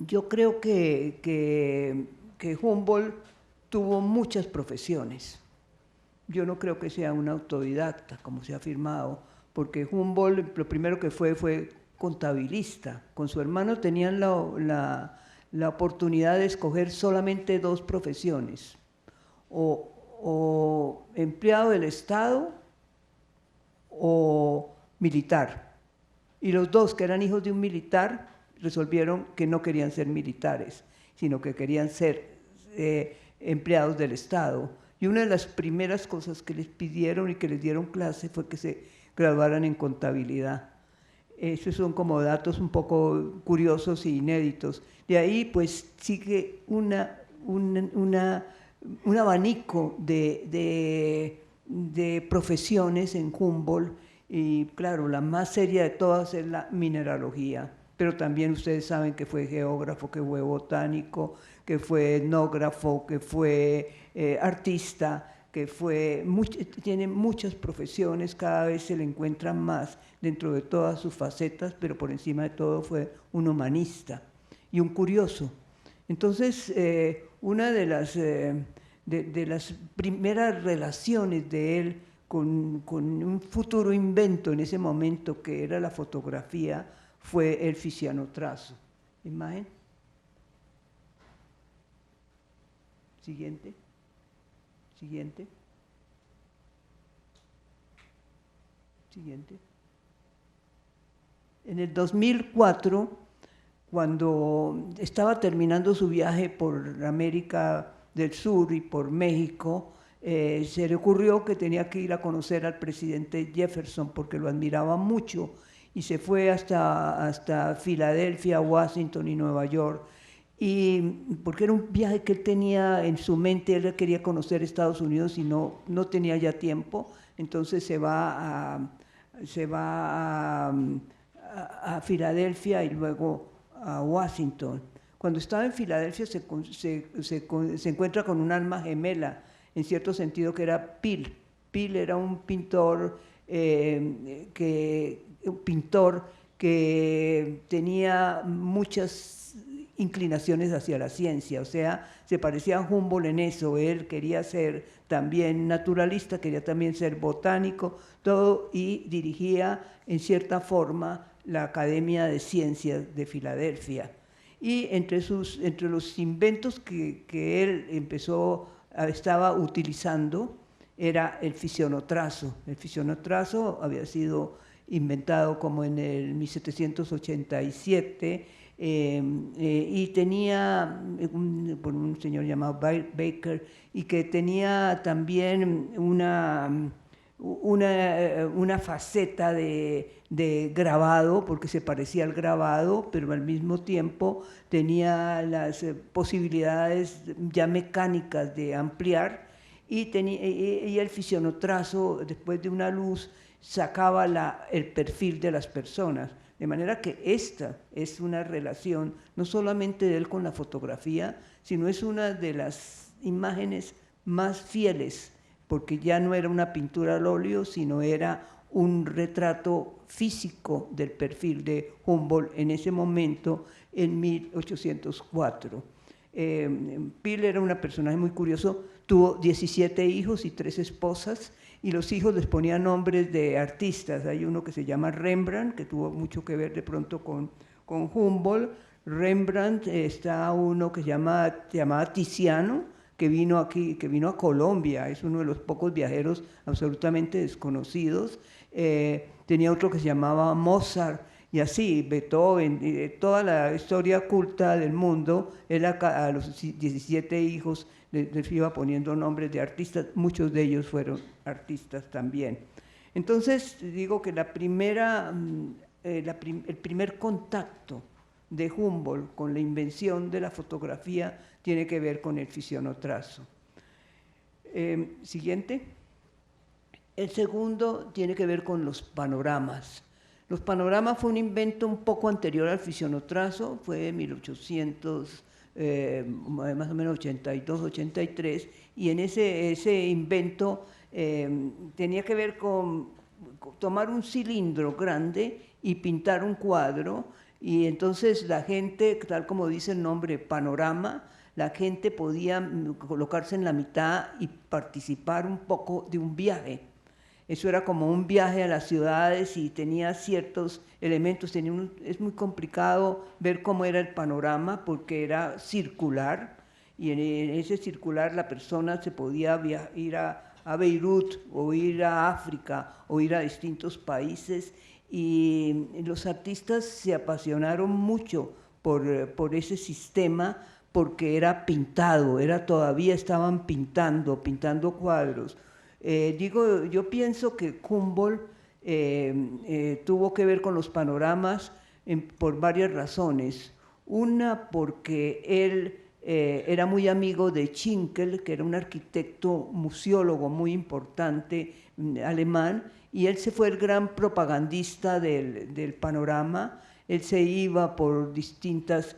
yo creo que Humboldt tuvo muchas profesiones. Yo no creo que sea un autodidacta, como se ha afirmado, porque Humboldt lo primero que fue contabilista. Con su hermano tenían la oportunidad de escoger solamente dos profesiones, o empleado del Estado o militar. Y los dos, que eran hijos de un militar, resolvieron que no querían ser militares, sino que querían ser empleados del Estado. Y una de las primeras cosas que les pidieron y que les dieron clase fue que se graduaran en contabilidad. Esos son como datos un poco curiosos e inéditos. De ahí pues sigue un abanico de profesiones en Humboldt, y claro, la más seria de todas es la mineralogía, pero también ustedes saben que fue geógrafo, que fue botánico, que fue etnógrafo, que fue artista, que tiene muchas profesiones, cada vez se le encuentran más dentro de todas sus facetas, pero por encima de todo fue un humanista y un curioso. Entonces, una de las primeras relaciones de él con un futuro invento en ese momento, que era la fotografía, fue el fisianotrazo. Imagen. Siguiente. Siguiente. Siguiente. En el 2004, cuando estaba terminando su viaje por América del Sur y por México, se le ocurrió que tenía que ir a conocer al presidente Jefferson porque lo admiraba mucho, y se fue hasta Filadelfia, Washington y Nueva York, y porque era un viaje que él tenía en su mente. Él quería conocer Estados Unidos y no tenía ya tiempo, entonces se va a Filadelfia y luego a Washington. Cuando estaba en Filadelfia se encuentra con un alma gemela, en cierto sentido, que era Peale. Peale era un pintor que tenía muchas inclinaciones hacia la ciencia, o sea, se parecía a Humboldt en eso. Él quería ser también naturalista, quería también ser botánico, todo, y dirigía en cierta forma la Academia de Ciencias de Filadelfia. Y entre los inventos que él estaba utilizando era el fisionotrazo. El fisionotrazo había sido inventado como en el 1787, y tenía por un señor llamado Baker, y que tenía también una faceta de grabado, porque se parecía al grabado, pero al mismo tiempo tenía las posibilidades ya mecánicas de ampliar, y el fisionotrazo, después de una luz, sacaba el perfil de las personas. De manera que esta es una relación no solamente de él con la fotografía, sino es una de las imágenes más fieles, porque ya no era una pintura al óleo, sino era un retrato físico del perfil de Humboldt en ese momento, en 1804. Peale era un personaje muy curioso, tuvo 17 hijos y 3 esposas, y los hijos les ponían nombres de artistas. Hay uno que se llama Rembrandt, que tuvo mucho que ver de pronto con Humboldt. Rembrandt, está uno que se llamaba Tiziano, que vino a Colombia, es uno de los pocos viajeros absolutamente desconocidos. Tenía otro que se llamaba Mozart, y así Beethoven, toda la historia culta del mundo. Él a los 17 hijos les iba poniendo nombres de artistas, muchos de ellos fueron artistas también. Entonces digo que el primer contacto de Humboldt con la invención de la fotografía tiene que ver con el fisionotrazo. Siguiente. El segundo tiene que ver con los panoramas. Los panoramas fue un invento un poco anterior al fisionotrazo, fue de 1800, más o menos 82, 83, y en ese invento tenía que ver con tomar un cilindro grande y pintar un cuadro. Y entonces la gente, tal como dice el nombre, panorama, la gente podía colocarse en la mitad y participar un poco de un viaje. Eso era como un viaje a las ciudades y tenía ciertos elementos. Es muy complicado ver cómo era el panorama porque era circular y en ese circular la persona se podía ir a Beirut o ir a África o ir a distintos países, y los artistas se apasionaron mucho por ese sistema porque era pintado, todavía estaban pintando cuadros. Yo pienso que Humboldt tuvo que ver con los panoramas por varias razones. Una, porque él era muy amigo de Schinkel, que era un arquitecto museólogo muy importante alemán, y él se fue el gran propagandista del panorama. Él se iba por distintas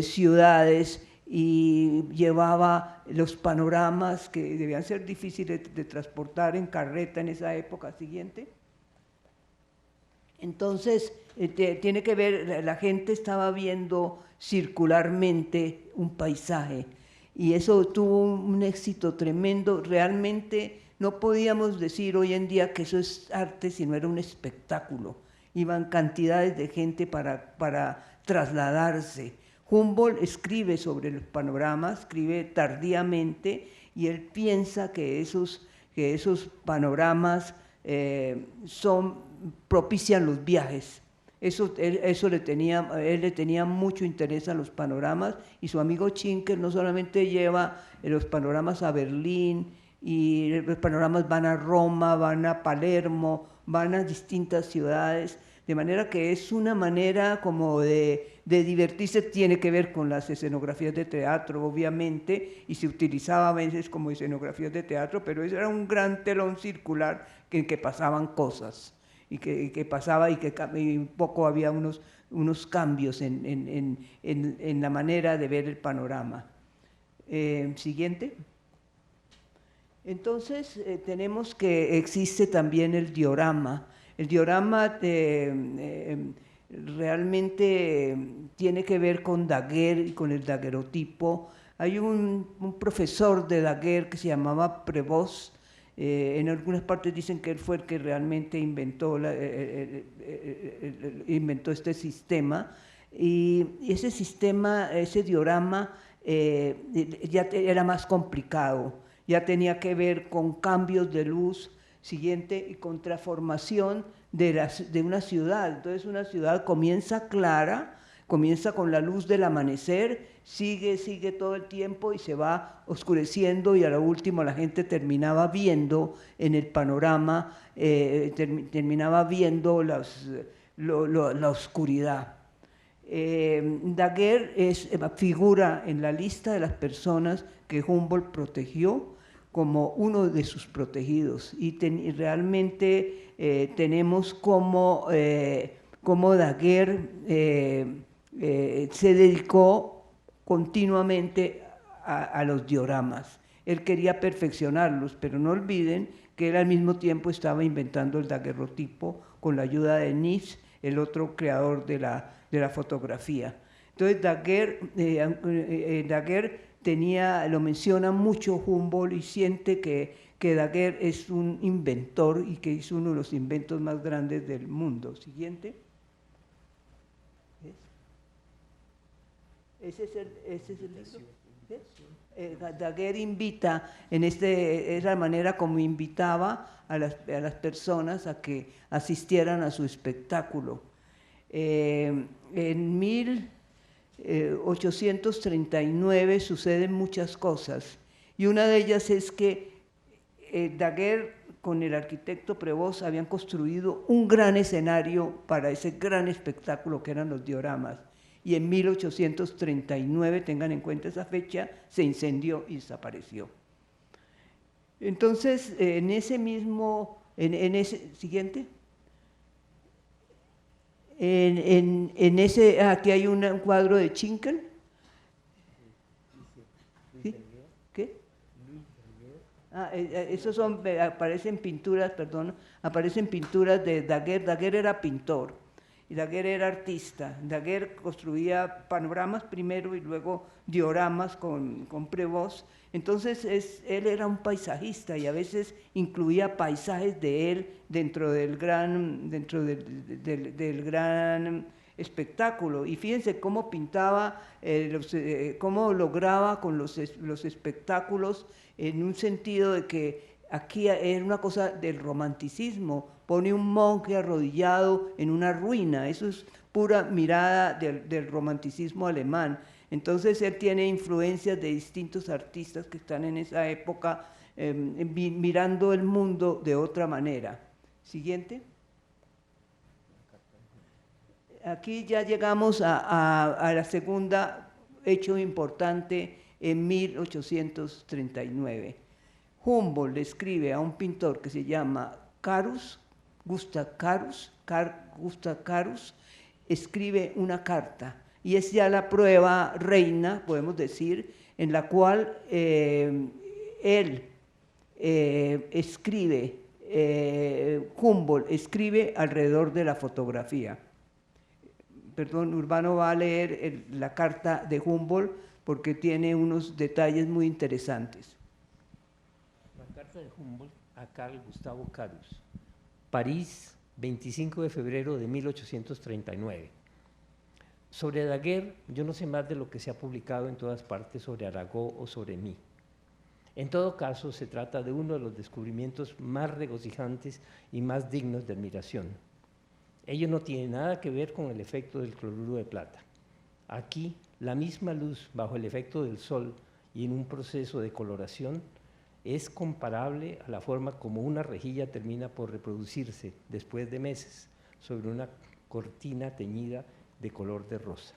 ciudades y llevaba los panoramas que debían ser difíciles de transportar en carreta en esa época siguiente. Entonces, tiene que ver, la gente estaba viendo circularmente un paisaje y eso tuvo un éxito tremendo. Realmente no podíamos decir hoy en día que eso es arte, sino era un espectáculo. Iban cantidades de gente para trasladarse. Humboldt escribe sobre los panoramas, escribe tardíamente, y él piensa que esos panoramas propician los viajes. Él le tenía mucho interés a los panoramas, y su amigo Schinkel no solamente lleva los panoramas a Berlín, y los panoramas van a Roma, van a Palermo, van a distintas ciudades, de manera que es una manera como de divertirse. Tiene que ver con las escenografías de teatro, obviamente, y se utilizaba a veces como escenografías de teatro, pero eso era un gran telón circular en que pasaban cosas, y que pasaba, y un poco había unos cambios en la manera de ver el panorama. Siguiente. Entonces, tenemos que existe también el diorama. El diorama realmente tiene que ver con Daguerre y con el daguerrotipo. Hay un profesor de Daguerre que se llamaba Prevost. En algunas partes dicen que él fue el que realmente inventó este sistema. Y ese sistema, ese diorama, ya era más complicado. Ya tenía que ver con cambios de luz, siguiente, y con transformación de una ciudad. Entonces una ciudad comienza clara, comienza con la luz del amanecer, sigue todo el tiempo y se va oscureciendo, y a lo último la gente terminaba viendo en el panorama, terminaba viendo la oscuridad. Daguerre figura en la lista de las personas que Humboldt protegió como uno de sus protegidos, y realmente tenemos como Daguerre se dedicó continuamente a los dioramas. Él quería perfeccionarlos, pero no olviden que él al mismo tiempo estaba inventando el daguerrotipo con la ayuda de Niepce, el otro creador de la fotografía. Entonces Daguerre lo menciona mucho Humboldt, y siente que Daguerre es un inventor y que hizo uno de los inventos más grandes del mundo. Siguiente. Ese es el libro. Daguerre invita, es la manera como invitaba a las personas a que asistieran a su espectáculo. En 1839 suceden muchas cosas, y una de ellas es que Daguerre con el arquitecto Prevost habían construido un gran escenario para ese gran espectáculo que eran los dioramas, y en 1839, tengan en cuenta esa fecha, se incendió y desapareció. Entonces, en ese siguiente, aquí hay un cuadro de Schinkel. ¿Sí? ¿Qué? Esos aparecen pinturas de Daguerre. Daguerre era pintor, Y Daguerre era artista. Daguerre construía panoramas primero y luego dioramas con Prévost. Entonces él era un paisajista y a veces incluía paisajes de él dentro del gran espectáculo. Y fíjense cómo pintaba, cómo lograba con los espectáculos en un sentido de que aquí era una cosa del romanticismo. Pone un monje arrodillado en una ruina, eso es pura mirada del romanticismo alemán. Entonces él tiene influencias de distintos artistas que están en esa época mirando el mundo de otra manera. Siguiente. Aquí ya llegamos a la segunda hecho importante en 1839. Humboldt le escribe a un pintor que se llama Gustav Carus, escribe una carta, y es ya la prueba reina, podemos decir, en la cual Humboldt escribe alrededor de la fotografía. Perdón, Urbano va a leer la carta de Humboldt porque tiene unos detalles muy interesantes. La carta de Humboldt a Carl Gustavo Carus, París, 25 de febrero de 1839. Sobre Daguerre, yo no sé más de lo que se ha publicado en todas partes sobre Arago o sobre mí. En todo caso, se trata de uno de los descubrimientos más regocijantes y más dignos de admiración. Ello no tiene nada que ver con el efecto del cloruro de plata. Aquí, la misma luz bajo el efecto del sol y en un proceso de coloración es comparable a la forma como una rejilla termina por reproducirse después de meses sobre una cortina teñida de color de rosa.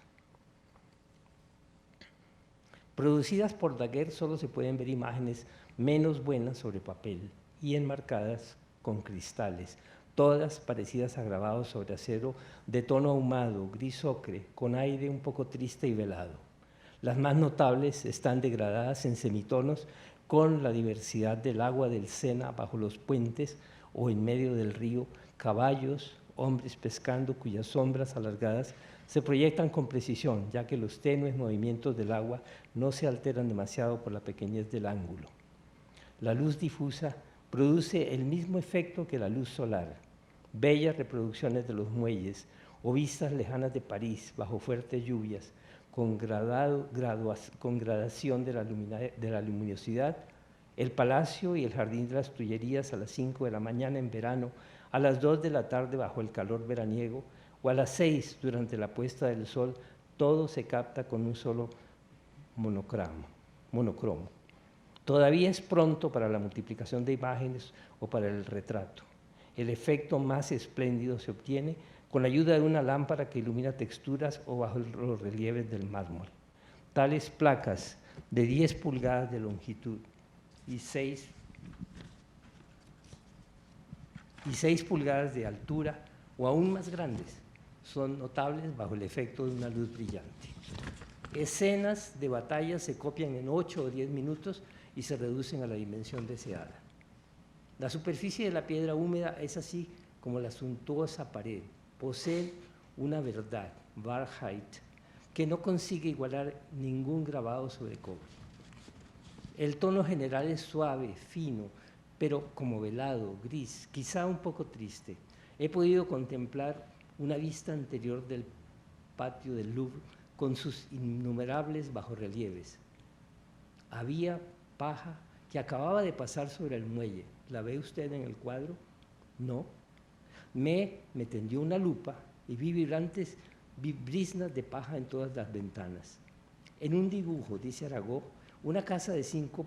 Producidas por Daguerre solo se pueden ver imágenes menos buenas sobre papel y enmarcadas con cristales, todas parecidas a grabados sobre acero de tono ahumado, gris ocre, con aire un poco triste y velado. Las más notables están degradadas en semitonos con la diversidad del agua del Sena bajo los puentes o en medio del río, caballos, hombres pescando cuyas sombras alargadas se proyectan con precisión, ya que los tenues movimientos del agua no se alteran demasiado por la pequeñez del ángulo. La luz difusa produce el mismo efecto que la luz solar. Bellas reproducciones de los muelles o vistas lejanas de París bajo fuertes lluvias, con gradación de la luminosidad, el palacio y el jardín de las Tullerías a las 5 de la mañana en verano, a las 2 de la tarde bajo el calor veraniego, o a las 6 durante la puesta del sol, todo se capta con un solo monocromo. Todavía es pronto para la multiplicación de imágenes o para el retrato. El efecto más espléndido se obtiene con la ayuda de una lámpara que ilumina texturas o bajo los relieves del mármol. Tales placas de 10 pulgadas de longitud y 6 pulgadas de altura o aún más grandes son notables bajo el efecto de una luz brillante. Escenas de batalla se copian en 8 o 10 minutos y se reducen a la dimensión deseada. La superficie de la piedra húmeda es así como la suntuosa pared. Posee una verdad, Wahrheit, que no consigue igualar ningún grabado sobre cobre. El tono general es suave, fino, pero como velado, gris, quizá un poco triste. He podido contemplar una vista anterior del patio del Louvre con sus innumerables bajorrelieves. Había paja que acababa de pasar sobre el muelle. ¿La ve usted en el cuadro? No. Me tendió una lupa y vi vibrantes briznas de paja en todas las ventanas. En un dibujo, dice Arago, una casa de 5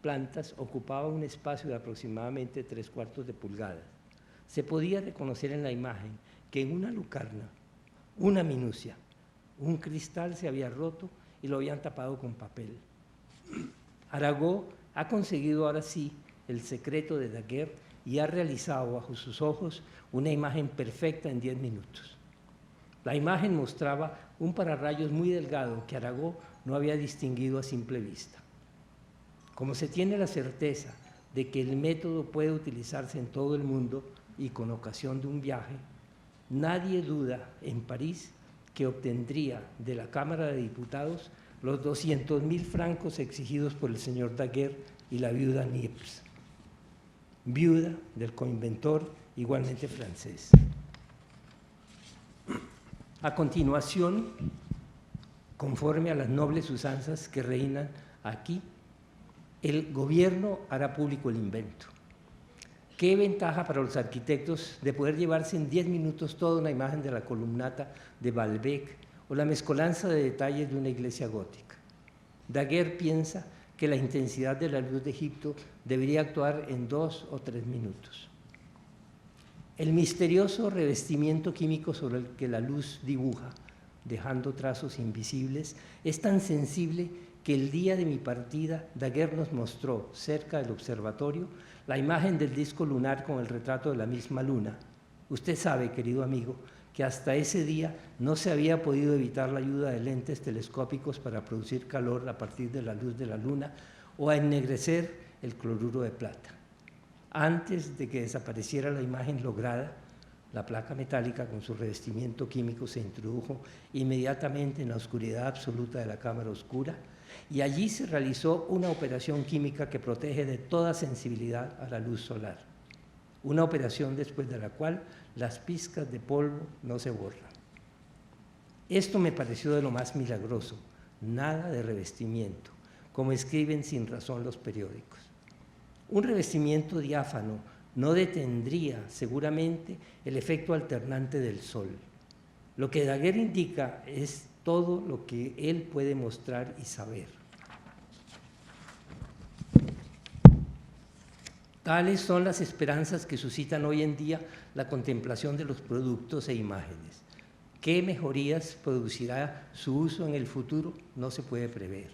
plantas ocupaba un espacio de aproximadamente 3/4 de pulgada. Se podía reconocer en la imagen que en una lucarna, una minucia, un cristal se había roto y lo habían tapado con papel. Arago ha conseguido ahora sí el secreto de Daguerre y ha realizado bajo sus ojos una imagen perfecta en 10 minutos. La imagen mostraba un pararrayos muy delgado que Arago no había distinguido a simple vista. Como se tiene la certeza de que el método puede utilizarse en todo el mundo y con ocasión de un viaje, nadie duda en París que obtendría de la Cámara de Diputados los 200.000 francos exigidos por el señor Daguerre y la viuda Niepce, viuda del coinventor igualmente francés. A continuación, conforme a las nobles usanzas que reinan aquí, el gobierno hará público el invento. ¿Qué ventaja para los arquitectos de poder llevarse en 10 minutos toda una imagen de la columnata de Balbec o la mezcolanza de detalles de una iglesia gótica? Daguerre piensa que la intensidad de la luz de Egipto debería actuar en 2 o 3 minutos. El misterioso revestimiento químico sobre el que la luz dibuja, dejando trazos invisibles, es tan sensible que el día de mi partida Daguerre nos mostró, cerca del observatorio, la imagen del disco lunar con el retrato de la misma luna. Usted sabe, querido amigo, que hasta ese día no se había podido evitar la ayuda de lentes telescópicos para producir calor a partir de la luz de la luna o a ennegrecer el cloruro de plata. Antes de que desapareciera la imagen lograda, la placa metálica con su revestimiento químico se introdujo inmediatamente en la oscuridad absoluta de la cámara oscura y allí se realizó una operación química que protege de toda sensibilidad a la luz solar. Una operación después de la cual las pizcas de polvo no se borran. Esto me pareció de lo más milagroso, nada de revestimiento, como escriben sin razón los periódicos. Un revestimiento diáfano no detendría seguramente el efecto alternante del sol. Lo que Daguerre indica es todo lo que él puede mostrar y saber. Tales son las esperanzas que suscitan hoy en día la contemplación de los productos e imágenes. ¿Qué mejorías producirá su uso en el futuro? No se puede prever.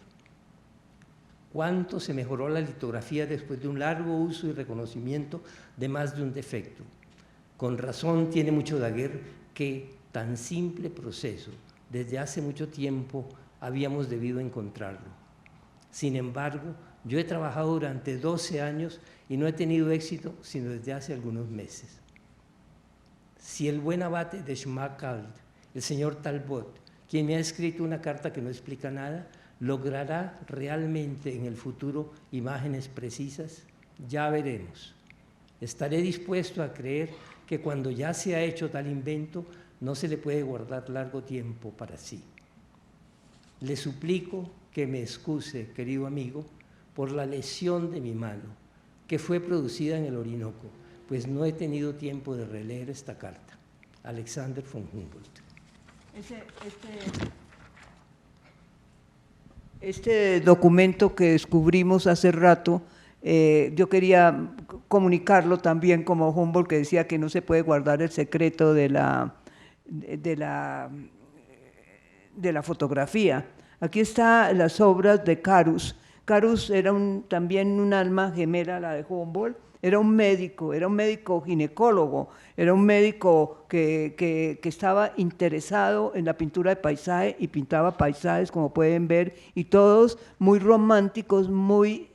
¿Cuánto se mejoró la litografía después de un largo uso y reconocimiento de más de un defecto? Con razón tiene mucho Daguerre que tan simple proceso desde hace mucho tiempo habíamos debido encontrarlo. Sin embargo, yo he trabajado durante 12 años y no he tenido éxito sino desde hace algunos meses. Si el buen abate de Schmalkald, el señor Talbot, quien me ha escrito una carta que no explica nada, logrará realmente en el futuro imágenes precisas, ya veremos. Estaré dispuesto a creer que cuando ya se ha hecho tal invento, no se le puede guardar largo tiempo para sí. Le suplico que me excuse, querido amigo, por la lesión de mi mano, que fue producida en el Orinoco, pues no he tenido tiempo de releer esta carta. Alexander von Humboldt. Este documento que descubrimos hace rato, yo quería comunicarlo también como Humboldt, que decía que no se puede guardar el secreto de la fotografía. Aquí están las obras de Carus. Carus era también un alma gemela a la de Humboldt. Era un médico ginecólogo, era un médico que estaba interesado en la pintura de paisaje y pintaba paisajes, como pueden ver, y todos muy románticos, muy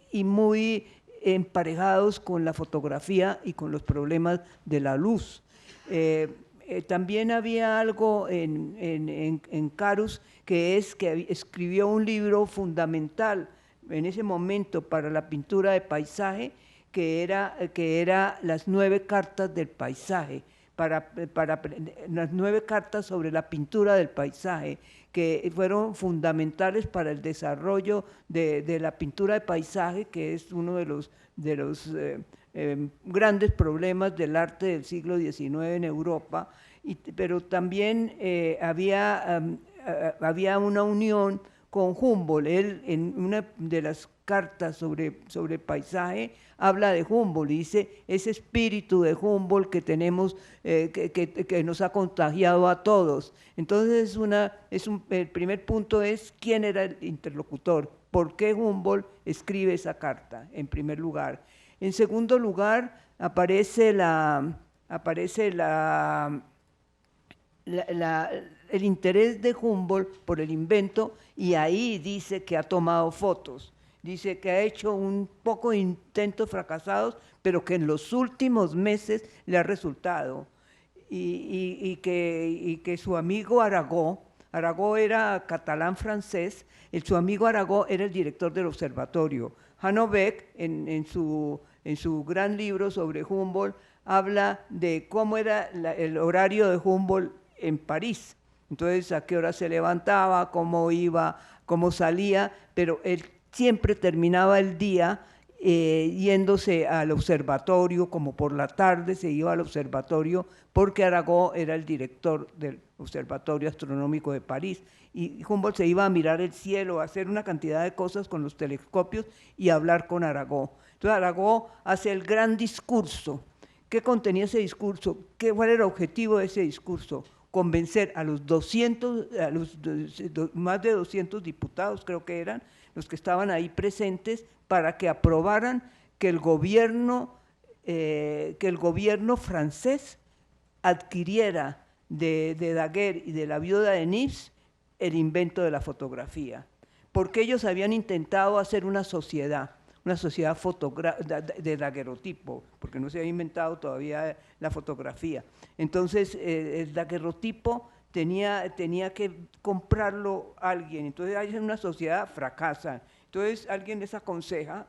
emparejados con la fotografía y con los problemas de la luz. También había algo en Carus, que escribió un libro fundamental en ese momento para la pintura de paisaje, que era las 9 cartas del paisaje, las 9 cartas sobre la pintura del paisaje, que fueron fundamentales para el desarrollo de la pintura de paisaje, que es uno de los grandes problemas del arte del siglo XIX en Europa, pero también había una unión con Humboldt. Él, en una de las cartas sobre paisaje, habla de Humboldt y dice ese espíritu de Humboldt que tenemos, que nos ha contagiado a todos. Entonces, el primer punto es quién era el interlocutor, por qué Humboldt escribe esa carta, en primer lugar. En segundo lugar, aparece el interés de Humboldt por el invento, y ahí dice que ha tomado fotos, dice que ha hecho un poco de intentos fracasados, pero que en los últimos meses le ha resultado. y que su amigo Aragó era catalán francés, su amigo Aragó era el director del observatorio. Hanno Beck, en su gran libro sobre Humboldt, habla de cómo era el horario de Humboldt en París. Entonces, a qué hora se levantaba, cómo iba, cómo salía, pero él siempre terminaba el día yéndose al observatorio, como por la tarde se iba al observatorio, porque Aragó era el director del Observatorio Astronómico de París. Y Humboldt se iba a mirar el cielo, a hacer una cantidad de cosas con los telescopios y a hablar con Aragó. Entonces Aragó hace el gran discurso. ¿Qué contenía ese discurso? ¿Cuál era el objetivo de ese discurso? Convencer a los más de 200 diputados, creo que eran, los que estaban ahí presentes, para que aprobaran que el gobierno francés adquiriera de Daguerre y de la viuda de Niepce el invento de la fotografía, porque ellos habían intentado hacer una sociedad de daguerrotipo, porque no se había inventado todavía la fotografía. Entonces, el daguerrotipo tenía que comprarlo alguien, entonces hay una sociedad fracasa. Entonces, alguien les aconseja,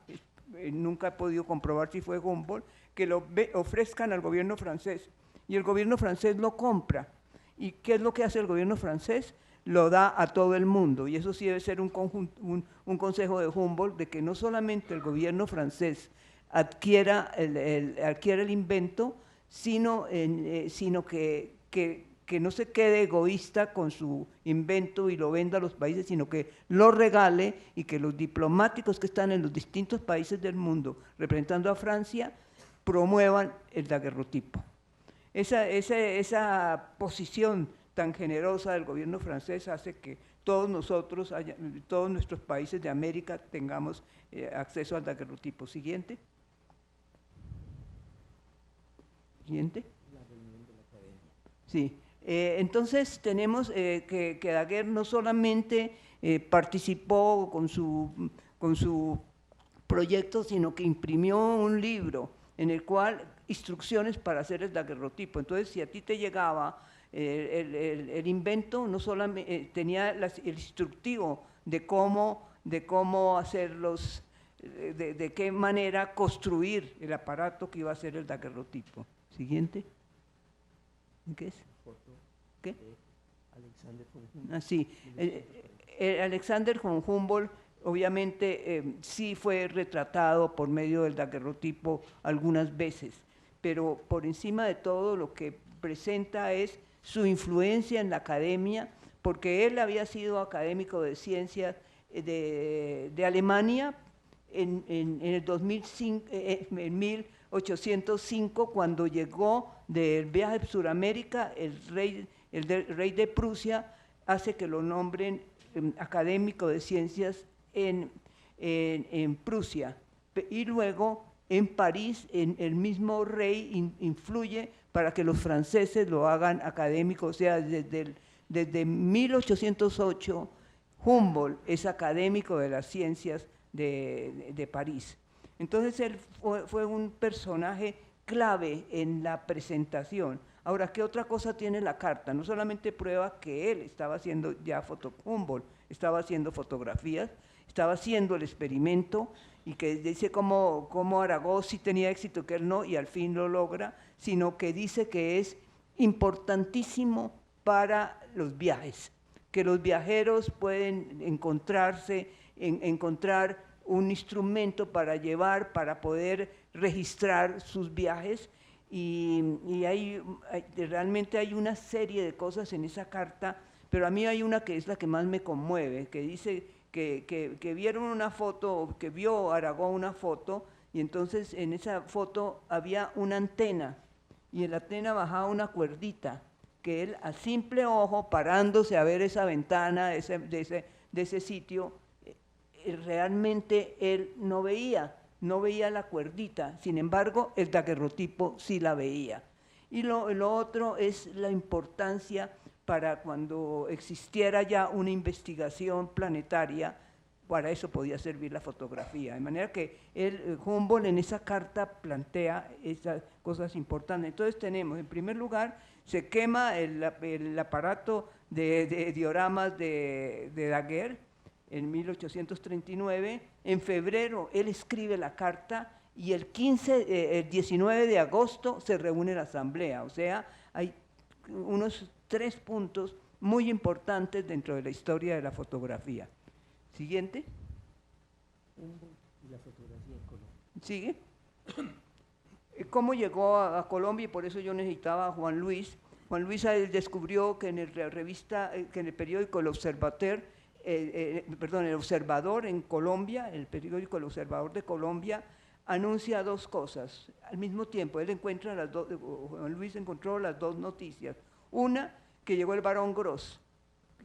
nunca he podido comprobar si fue Humboldt, que lo ofrezcan al gobierno francés, y el gobierno francés lo compra. ¿Y qué es lo que hace el gobierno francés? Lo da a todo el mundo, y eso sí debe ser un consejo de Humboldt, de que no solamente el gobierno francés adquiera el invento, sino que no se quede egoísta con su invento y lo venda a los países, sino que lo regale, y que los diplomáticos que están en los distintos países del mundo representando a Francia promuevan el daguerrotipo. Esa posición tan generosa del gobierno francés hace que todos nuestros países de América tengamos acceso al daguerrotipo. Siguiente. Siguiente. La reunión de la academia. Sí. Entonces tenemos que Daguerre no solamente participó con su proyecto, sino que imprimió un libro en el cual instrucciones para hacer el daguerrotipo. Entonces, si a ti te llegaba el invento, no solamente tenía el instructivo de cómo hacerlos, de qué manera construir el aparato que iba a ser el daguerrotipo. Siguiente. ¿Qué es? ¿Qué? Alexander von Humboldt. Sí. Alexander von Humboldt obviamente sí fue retratado por medio del daguerrotipo algunas veces, pero por encima de todo lo que presenta es su influencia en la academia, porque él había sido académico de ciencias de Alemania en el 2005, en 1805, cuando llegó del viaje a Sudamérica, el rey de Prusia hace que lo nombren académico de ciencias en Prusia, y luego en París el mismo rey influye para que los franceses lo hagan académico. O sea, desde 1808 Humboldt es académico de las ciencias de París. Entonces él fue un personaje clave en la presentación. Ahora, ¿qué otra cosa tiene la carta? No solamente prueba que él estaba haciendo Humboldt estaba haciendo fotografías, estaba haciendo el experimento, y que dice cómo Aragó sí tenía éxito, que él no, y al fin lo logra, sino que dice que es importantísimo para los viajes, que los viajeros pueden encontrar un instrumento para poder registrar sus viajes, y realmente hay una serie de cosas en esa carta, pero a mí hay una que es la que más me conmueve, que dice que vieron una foto, que vio Aragó una foto, y entonces en esa foto había una antena, y en la antena bajaba una cuerdita, que él a simple ojo, parándose a ver esa ventana de ese sitio, realmente él no veía la cuerdita, sin embargo el daguerrotipo sí la veía. Y lo otro es la importancia para cuando existiera ya una investigación planetaria, para eso podía servir la fotografía. De manera que Humboldt en esa carta plantea esas cosas importantes. Entonces tenemos, en primer lugar, Se quema el aparato de dioramas de Daguerre en 1839. En febrero él escribe la carta y el 19 de agosto se reúne la asamblea. O sea, hay unos 3 puntos muy importantes dentro de la historia de la fotografía. Siguiente. Y la fotografía en Colombia. Sigue. ¿Cómo llegó a Colombia? Y por eso yo necesitaba a Juan Luis. Juan Luis descubrió que en que en el periódico El Observador, El Observador en Colombia, el periódico El Observador de Colombia, anuncia 2 cosas al mismo tiempo. Juan Luis encontró las 2 noticias. Una, que llegó el barón Gros.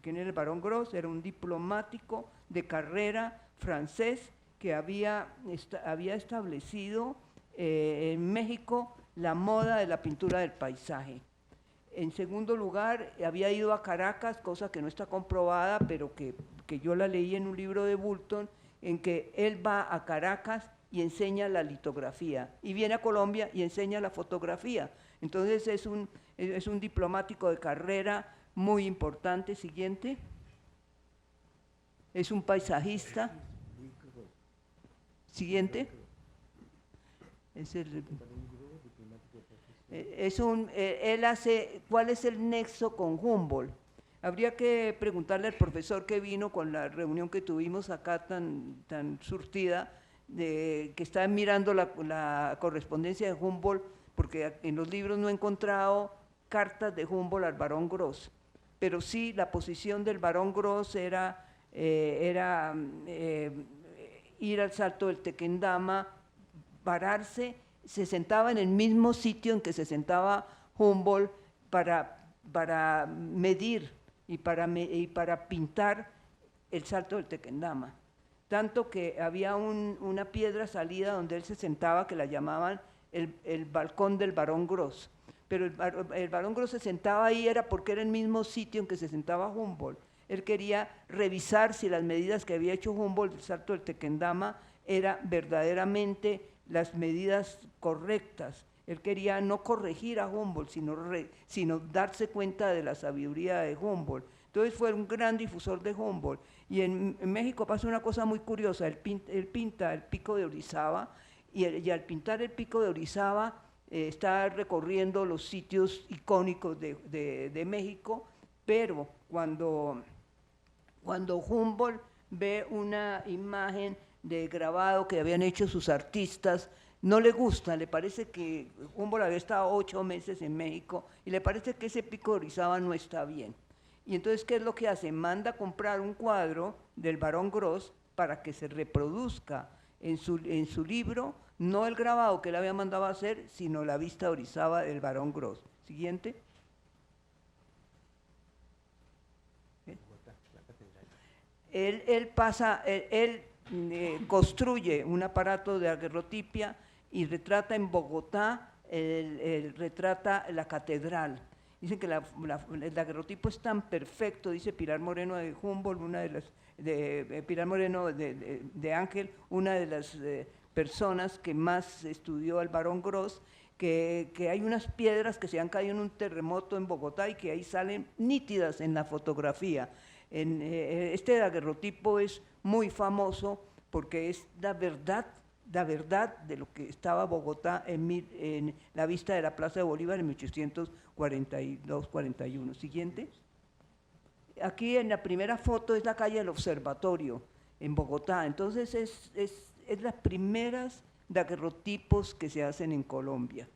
¿Quién era el barón Gros? Era un diplomático de carrera francés que había establecido en México la moda de la pintura del paisaje. En segundo lugar, había ido a Caracas, cosa que no está comprobada, pero que yo la leí en un libro de Bulton, en que él va a Caracas y enseña la litografía, y viene a Colombia y enseña la fotografía. Entonces es un diplomático de carrera muy importante. Siguiente. Es un paisajista. Siguiente. ¿Cuál es el nexo con Humboldt? Habría que preguntarle al profesor que vino con la reunión que tuvimos acá tan surtida, que está mirando la correspondencia de Humboldt, porque en los libros no he encontrado cartas de Humboldt al barón Gros, pero sí la posición del barón Gros era ir al Salto del Tequendama, pararse, se sentaba en el mismo sitio en que se sentaba Humboldt para medir y para pintar el Salto del Tequendama. Tanto que había una piedra salida donde él se sentaba, que la llamaban el balcón del barón Gros. Pero el barón Gros se sentaba ahí era porque era el mismo sitio en que se sentaba Humboldt. Él quería revisar si las medidas que había hecho Humboldt del Salto del Tequendama eran verdaderamente las medidas correctas. Él quería no corregir a Humboldt, sino darse cuenta de la sabiduría de Humboldt. Entonces fue un gran difusor de Humboldt. Y en México pasa una cosa muy curiosa, él pinta el Pico de Orizaba, y al pintar el Pico de Orizaba está recorriendo los sitios icónicos de México, pero cuando Humboldt ve una imagen de grabado que habían hecho sus artistas, no le gusta, le parece que Humboldt había estado 8 meses en México y le parece que ese Pico de Orizaba no está bien. Y entonces, ¿qué es lo que hace? Manda a comprar un cuadro del barón Gros para que se reproduzca en su libro, no el grabado que él había mandado a hacer, sino la vista de Orizaba del barón Gros. Siguiente. Él construye un aparato de daguerrotipia y retrata en Bogotá, retrata la catedral. Dicen que el daguerrotipo es tan perfecto, dice Pilar Moreno de Humboldt, Pilar Moreno de Ángel, una de las personas que más estudió al barón Gros, que hay unas piedras que se han caído en un terremoto en Bogotá y que ahí salen nítidas en la fotografía. Este daguerrotipo es muy famoso porque es la verdad de lo que estaba Bogotá en la vista de la Plaza de Bolívar en 1842-41. Siguiente. Aquí en la primera foto es la calle del Observatorio en Bogotá. Entonces es las primeras daguerrotipos que se hacen en Colombia.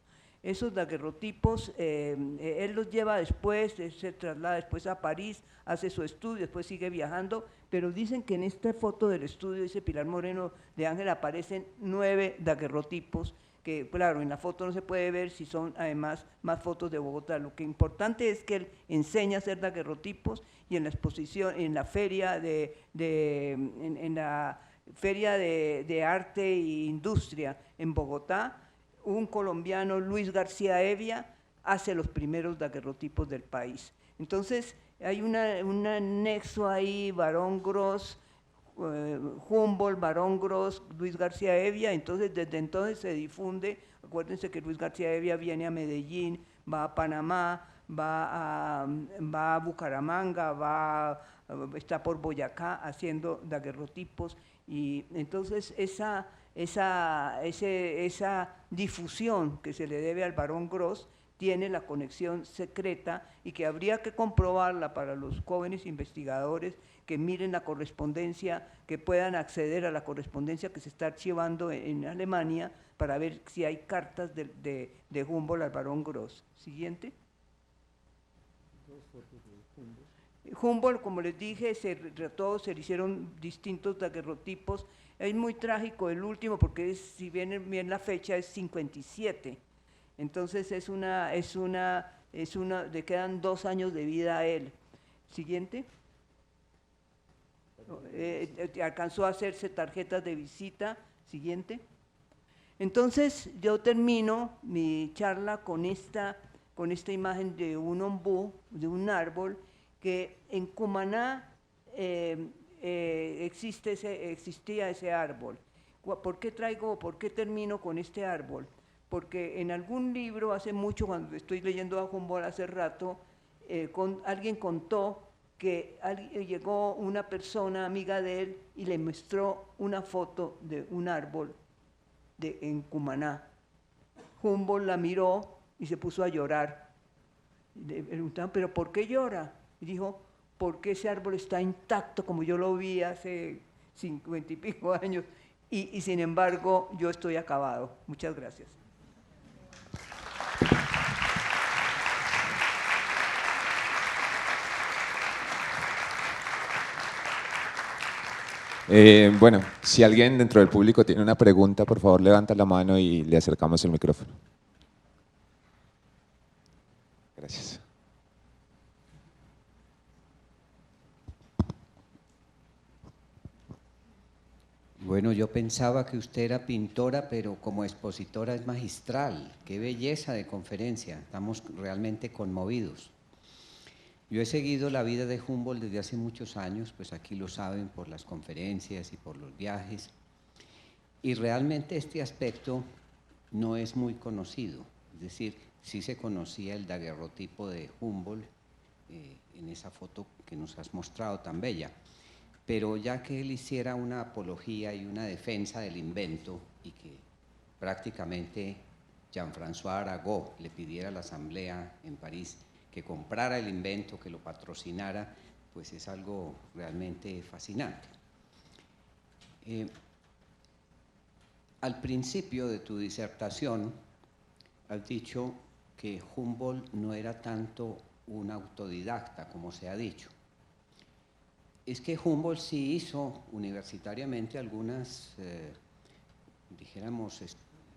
Esos daguerrotipos, él los lleva después, se traslada después a París, hace su estudio, después sigue viajando, pero dicen que en esta foto del estudio, dice Pilar Moreno de Ángel, aparecen 9 daguerrotipos, que claro, en la foto no se puede ver si son además más fotos de Bogotá. Lo que importante es que él enseña a hacer daguerrotipos y en la exposición, en la feria en la Feria de Arte e Industria en Bogotá, un colombiano, Luis García Hevia, hace los primeros daguerrotipos del país. Entonces, hay un nexo ahí, barón Gros, Humboldt, barón Gros, Luis García Hevia. Entonces, desde entonces se difunde. Acuérdense que Luis García Hevia viene a Medellín, va a Panamá, va a Bucaramanga, está por Boyacá haciendo daguerrotipos, y entonces esa difusión que se le debe al barón Gros tiene la conexión secreta y que habría que comprobarla para los jóvenes investigadores que miren la correspondencia, que puedan acceder a la correspondencia que se está archivando en Alemania para ver si hay cartas de Humboldt al barón Gros. Siguiente. Humboldt, como les dije, se retrató, se le hicieron distintos daguerrotipos. Es muy trágico el último porque si bien la fecha es 57, entonces le quedan 2 años de vida a él. Siguiente. Alcanzó a hacerse tarjetas de visita. Siguiente. Entonces yo termino mi charla con esta imagen de un ombú, de un árbol, que en Cumaná existía ese árbol. ¿Por qué termino con este árbol? Porque en algún libro hace mucho, cuando estoy leyendo a Humboldt hace rato, alguien contó que llegó una persona amiga de él y le mostró una foto de un árbol en Cumaná. Humboldt la miró y se puso a llorar. Le preguntaban, ¿pero por qué llora? Y dijo, porque ese árbol está intacto como yo lo vi hace 50 y pico años y sin embargo yo estoy acabado. Muchas gracias. Bueno, si alguien dentro del público tiene una pregunta, por favor levanta la mano y le acercamos el micrófono. Gracias. Bueno, yo pensaba que usted era pintora, pero como expositora es magistral. ¡Qué belleza de conferencia! Estamos realmente conmovidos. Yo he seguido la vida de Humboldt desde hace muchos años, pues aquí lo saben por las conferencias y por los viajes. Y realmente este aspecto no es muy conocido. Es decir, sí se conocía el daguerrotipo de Humboldt en esa foto que nos has mostrado tan bella. Pero ya que él hiciera una apología y una defensa del invento y que prácticamente Jean-François Arago le pidiera a la Asamblea en París que comprara el invento, que lo patrocinara, pues es algo realmente fascinante. Al principio de tu disertación has dicho que Humboldt no era tanto un autodidacta como se ha dicho. Es que Humboldt sí hizo universitariamente algunas, dijéramos,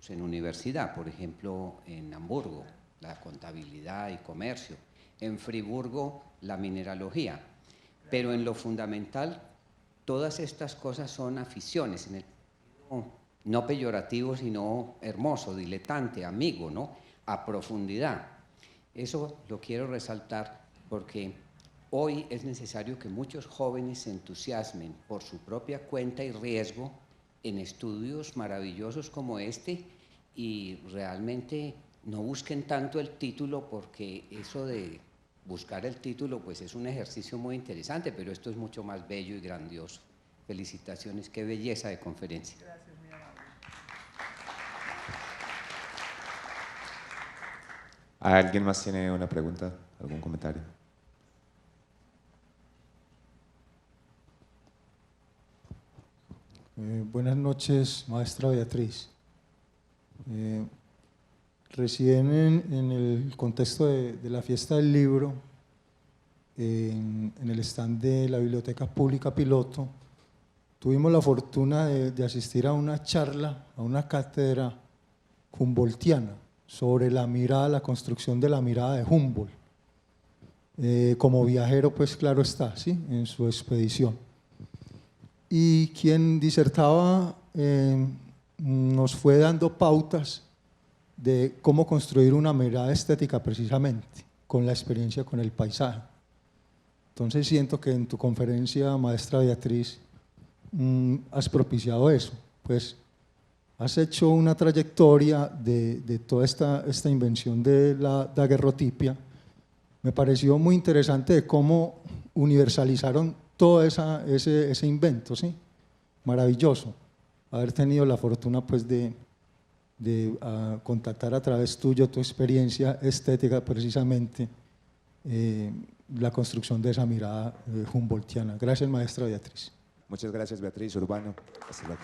en universidad, por ejemplo, en Hamburgo, la contabilidad y comercio, en Friburgo, la mineralogía, pero en lo fundamental, todas estas cosas son aficiones, en el no peyorativo, sino hermoso, diletante, amigo, ¿no? A profundidad. Eso lo quiero resaltar porque hoy es necesario que muchos jóvenes se entusiasmen por su propia cuenta y riesgo en estudios maravillosos como este y realmente no busquen tanto el título, porque eso de buscar el título pues es un ejercicio muy interesante, pero esto es mucho más bello y grandioso. Felicitaciones, qué belleza de conferencia. Gracias, muy amable. ¿Alguien más tiene una pregunta, algún comentario? Buenas noches, maestra Beatriz. Recién en el contexto de la fiesta del libro, en el stand de la Biblioteca Pública Piloto, tuvimos la fortuna de asistir a una charla, a una cátedra humboldtiana sobre la mirada, la construcción de la mirada de Humboldt. Como viajero, pues claro está, ¿sí? En su expedición. Y quien disertaba nos fue dando pautas de cómo construir una mirada estética precisamente, con la experiencia con el paisaje. Entonces siento que en tu conferencia, maestra Beatriz, has propiciado eso, pues has hecho una trayectoria de toda esta invención de la daguerrotipia me pareció muy interesante de cómo universalizaron todo ese invento, ¿sí? Maravilloso haber tenido la fortuna pues de contactar a través tuyo tu experiencia estética precisamente, la construcción de esa mirada humboldtiana. Gracias, maestra Beatriz. Muchas gracias, Beatriz Urbano. Hasta luego.